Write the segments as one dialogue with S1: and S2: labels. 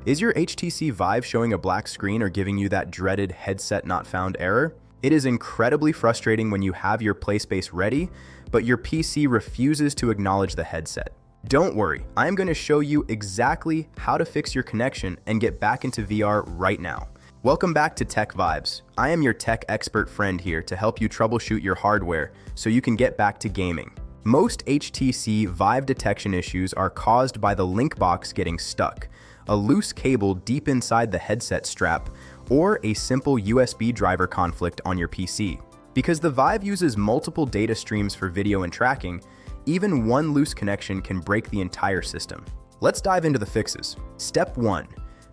S1: Is your HTC Vive showing a black screen or giving you that dreaded headset not found error? It is incredibly frustrating when you have your playspace ready, but your PC refuses to acknowledge the headset. Don't worry, I'm going to show you exactly how to fix your connection and get back into VR right now. Welcome back to TechVibes. I am your tech expert friend here to help you troubleshoot your hardware so you can get back to gaming. Most HTC Vive detection issues are caused by the link box getting stuck, a loose cable deep inside the headset strap, or a simple USB driver conflict on your PC. Because the Vive uses multiple data streams for video and tracking, even one loose connection can break the entire system. Let's dive into the fixes. Step 1.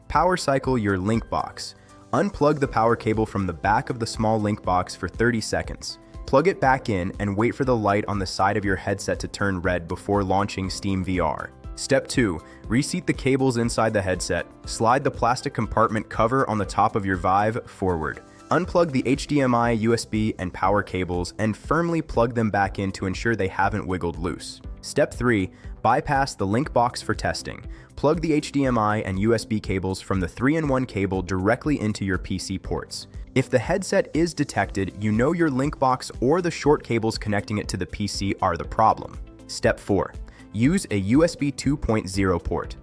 S1: Power cycle your link box. Unplug the power cable from the back of the small link box for 30 seconds. Plug it back in and wait for the light on the side of your headset to turn red before launching Steam VR. Step 2. Reseat the cables inside the headset. Slide the plastic compartment cover on the top of your Vive forward. Unplug the HDMI, USB, and power cables and firmly plug them back in to ensure they haven't wiggled loose. Step 3. Bypass the link box for testing. Plug the HDMI and USB cables from the 3-in-1 cable directly into your PC ports. If the headset is detected, you know your link box or the short cables connecting it to the PC are the problem. Step 4. Use a USB 2.0 port.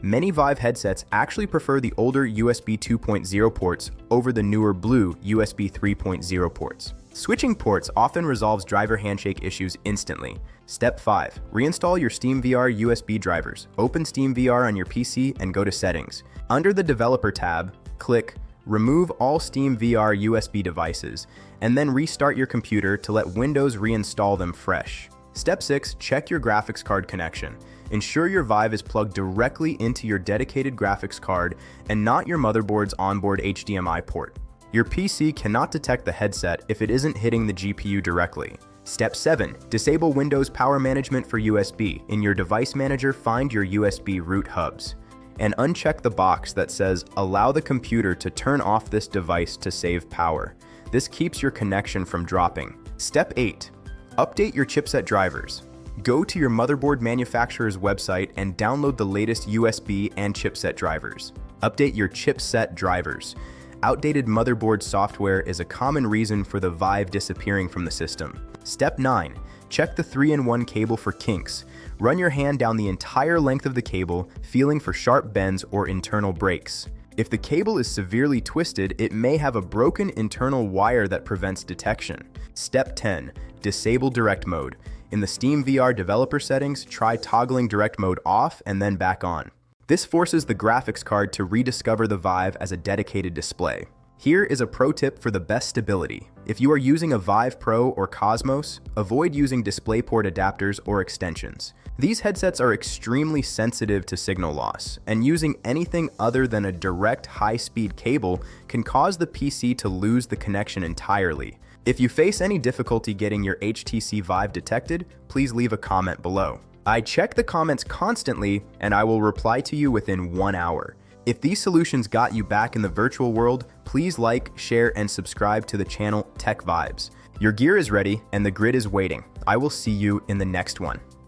S1: Many Vive headsets actually prefer the older USB 2.0 ports over the newer blue USB 3.0 ports. Switching ports often resolves driver handshake issues instantly. Step 5. Reinstall your Steam VR USB drivers. Open Steam VR on your PC and go to Settings. Under the Developer tab, click Remove all Steam VR USB devices, and then restart your computer to let Windows reinstall them fresh. Step 6. Check your graphics card connection. Ensure your Vive is plugged directly into your dedicated graphics card and not your motherboard's onboard HDMI port. Your PC cannot detect the headset if it isn't hitting the GPU directly. Step 7. Disable Windows Power Management for USB. In your device manager, find your USB root hubs and uncheck the box that says allow the computer to turn off this device to save power. This keeps your connection from dropping. Step 8. Update your chipset drivers. Go to your motherboard manufacturer's website and download the latest USB and chipset drivers. Update your chipset drivers. Outdated motherboard software is a common reason for the Vive disappearing from the system. Step 9. Check the 3-in-1 cable for kinks. Run your hand down the entire length of the cable, feeling for sharp bends or internal breaks. If the cable is severely twisted, it may have a broken internal wire that prevents detection. Step 10. Disable direct mode. In the Steam VR developer settings, try toggling direct mode off and then back on. This forces the graphics card to rediscover the Vive as a dedicated display. Here is a pro tip for the best stability. If you are using a Vive Pro or Cosmos, avoid using DisplayPort adapters or extensions. These headsets are extremely sensitive to signal loss, and using anything other than a direct high-speed cable can cause the PC to lose the connection entirely. If you face any difficulty getting your HTC Vive detected, please leave a comment below. I check the comments constantly, and I will reply to you within 1 hour. If these solutions got you back in the virtual world, please like, share, and subscribe to the channel TechVibes. Your gear is ready, and the grid is waiting. I will see you in the next one.